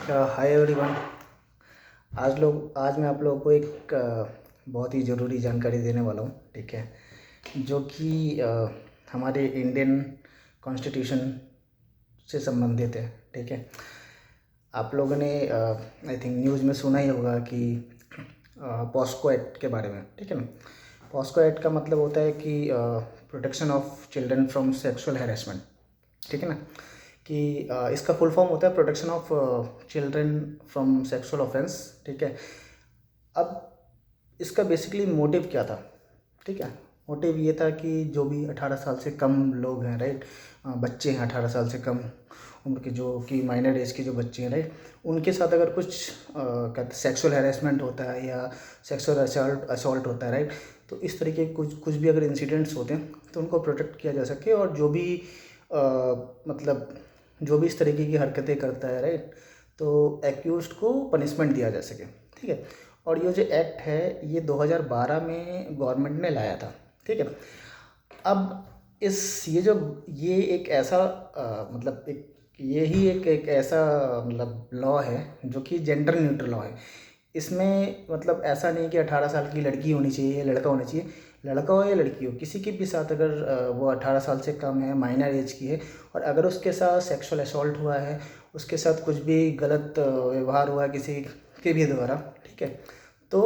Hi everyone. आज मैं आप लोगों को एक बहुत ही ज़रूरी जानकारी देने वाला हूँ, ठीक है, जो कि हमारे इंडियन कॉन्स्टिट्यूशन से संबंधित है, ठीक है। आप लोगों ने आई थिंक न्यूज़ में सुना ही होगा कि पॉस्को एक्ट के बारे में, ठीक है ना। पॉस्को एक्ट का मतलब होता है कि protection of children from sexual harassment, ठीक है ना। कि इसका फुल फॉर्म होता है protection of children from sexual offence, ठीक है। अब इसका बेसिकली मोटिव क्या था, ठीक है। मोटिव ये था कि जो भी 18 साल से कम लोग हैं, राइट, बच्चे हैं 18 साल से कम उम्र के, जो कि माइनर एज के जो बच्चे हैं, राइट, उनके साथ अगर कुछ कहते सेक्सुअल हैरेसमेंट होता है या सेक्सुअल असॉल्ट होता है, राइट, तो इस तरीके के कुछ भी अगर इंसिडेंट्स होते हैं तो उनको प्रोटेक्ट किया जा सके। और जो भी मतलब जो भी इस तरीके की हरकतें करता है, राइट, तो एक्यूज्ड को पनिशमेंट दिया जा सके, ठीक है। और ये जो एक्ट है ये 2012 में गवर्नमेंट ने लाया था, ठीक है। अब ये एक ऐसा मतलब एक ऐसा मतलब लॉ है जो कि जेंडर न्यूट्रल लॉ है। इसमें मतलब ऐसा नहीं कि 18 साल की लड़की होनी चाहिए या लड़का होना चाहिए, लड़का हो या लड़की हो, किसी के भी साथ अगर वो 18 साल से कम है, माइनर एज की है, और अगर उसके साथ सेक्सुअल असॉल्ट हुआ है, उसके साथ कुछ भी गलत व्यवहार हुआ है किसी के भी द्वारा, ठीक है, तो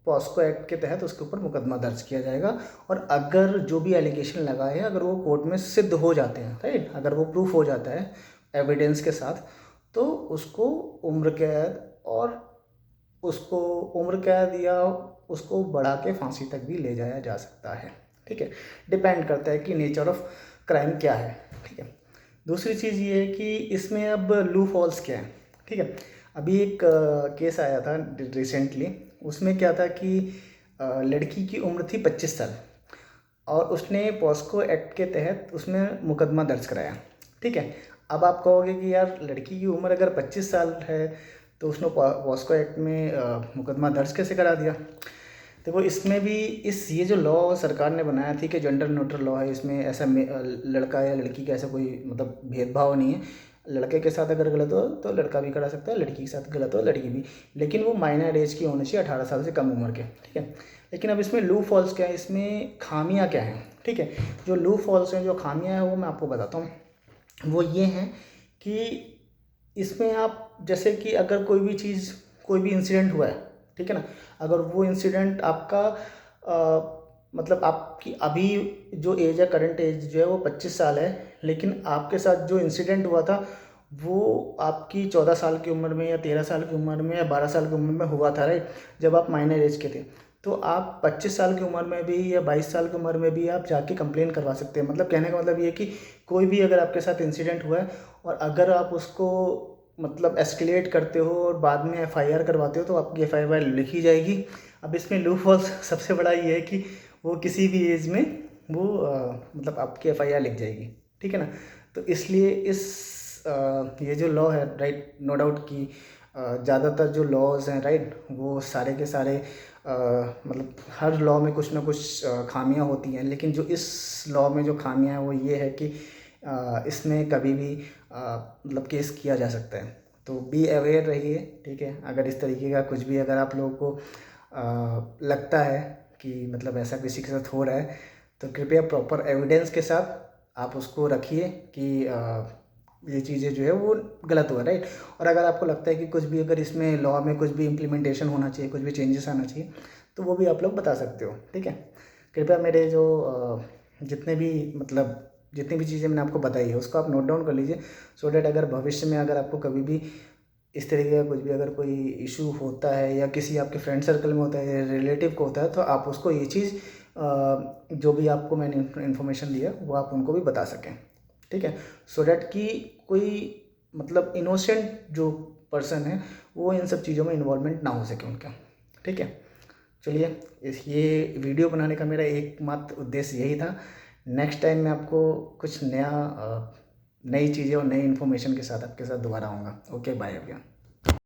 पॉस्को एक्ट के तहत उसके ऊपर मुकदमा दर्ज किया जाएगा। और अगर जो भी एलिगेशन लगा है अगर वो कोर्ट में सिद्ध हो जाते हैं, राइट, अगर वो प्रूफ हो जाता है एविडेंस के साथ, तो उसको उम्र कैद और उसको उम्र कैद या उसको बढ़ा के फांसी तक भी ले जाया जा सकता है, ठीक है। डिपेंड करता है कि नेचर ऑफ क्राइम क्या है, ठीक है। दूसरी चीज़ ये है कि इसमें अब लू फॉल्स क्या है, ठीक है। अभी एक केस आया था रिसेंटली, उसमें क्या था कि लड़की की उम्र थी 25 साल और उसने पॉस्को एक्ट के तहत उसमें मुकदमा दर्ज कराया, ठीक है। अब आप कहोगे कि यार लड़की की उम्र अगर 25 साल है तो उसने पॉस्को एक्ट में मुकदमा दर्ज कैसे करा दिया। देखो इसमें भी ये जो लॉ सरकार ने बनाया थी कि जेंडर न्यूट्रल लॉ है, इसमें ऐसा लड़का या लड़की का ऐसा कोई मतलब भेदभाव नहीं है। लड़के के साथ अगर गलत हो तो लड़का भी करा सकता है, लड़की के साथ गलत हो लड़की भी, लेकिन वो माइनर एज की होनी चाहिए, 18 साल से कम उम्र के, ठीक है। लेकिन अब इसमें लू फॉल्स क्या है, इसमें खामियां क्या हैं, ठीक है। जो लू फॉल्स हैं, जो खामियां हैं, वो मैं आपको बताता हूँ। वो ये हैं कि इसमें आप जैसे कि अगर कोई भी इंसिडेंट हुआ है, ठीक है ना, अगर वो इंसिडेंट आपका मतलब आपकी अभी जो एज है, करंट एज जो है वो 25 साल है, लेकिन आपके साथ जो इंसिडेंट हुआ था वो आपकी 14 साल की उम्र में या 13 साल की उम्र में या 12 साल की उम्र में हुआ था, राइट, जब आप माइनर एज के थे, तो आप 25 साल की उम्र में भी या 22 साल की उम्र में भी आप जाके कंप्लेन करवा सकते हैं। मतलब कहने का मतलब ये है कि कोई भी अगर आपके साथ इंसिडेंट हुआ है और अगर आप उसको मतलब एस्केलेट करते हो और बाद में एफआईआर करवाते हो तो आपकी एफआईआर लिखी जाएगी। अब इसमें लूप होल सबसे बड़ा ये है कि वो किसी भी एज में वो मतलब आपकी एफआईआर लिख जाएगी, ठीक है ना। तो इसलिए ये जो लॉ है, राइट, नो डाउट कि ज़्यादातर जो लॉज हैं, राइट, वो सारे के सारे मतलब हर लॉ में कुछ ना कुछ खामियां होती हैं, लेकिन जो इस लॉ में जो खामियां हैं वो ये है कि इसमें कभी भी मतलब केस किया जा सकता है। तो बी अवेयर रहिए, ठीक है। अगर इस तरीके का कुछ भी अगर आप लोगों को लगता है कि मतलब ऐसा किसी के साथ हो रहा है तो कृपया प्रॉपर एविडेंस के साथ आप उसको रखिए कि ये चीज़ें जो है वो गलत हुआ, राइट। और अगर आपको लगता है कि कुछ भी अगर इसमें लॉ में कुछ भी इम्प्लीमेंटेशन होना चाहिए, कुछ भी चेंजेस आना चाहिए, तो वो भी आप लोग बता सकते हो, ठीक है। कृपया मेरे जो जितने भी मतलब जितनी भी चीज़ें मैंने आपको बताई है उसको आप नोट डाउन कर लीजिए, सो डैट अगर भविष्य में अगर आपको कभी भी इस तरीके का कुछ भी अगर कोई इशू होता है या किसी आपके फ्रेंड सर्कल में होता है या रिलेटिव को होता है तो आप उसको ये चीज़ जो भी आपको मैंने इन्फॉर्मेशन दिया वो आप उनको भी बता सकें, ठीक है। सो डैट कि कोई मतलब इनोसेंट जो पर्सन है वो इन सब चीज़ों में इन्वॉल्वमेंट ना हो सके उनका, ठीक है। चलिए, ये वीडियो बनाने का मेरा एकमात्र उद्देश्य यही था। नेक्स्ट टाइम मैं आपको कुछ नई चीज़ें और नई इन्फॉर्मेशन के साथ आपके साथ दोबारा आऊँगा। ओके, बाय भैया।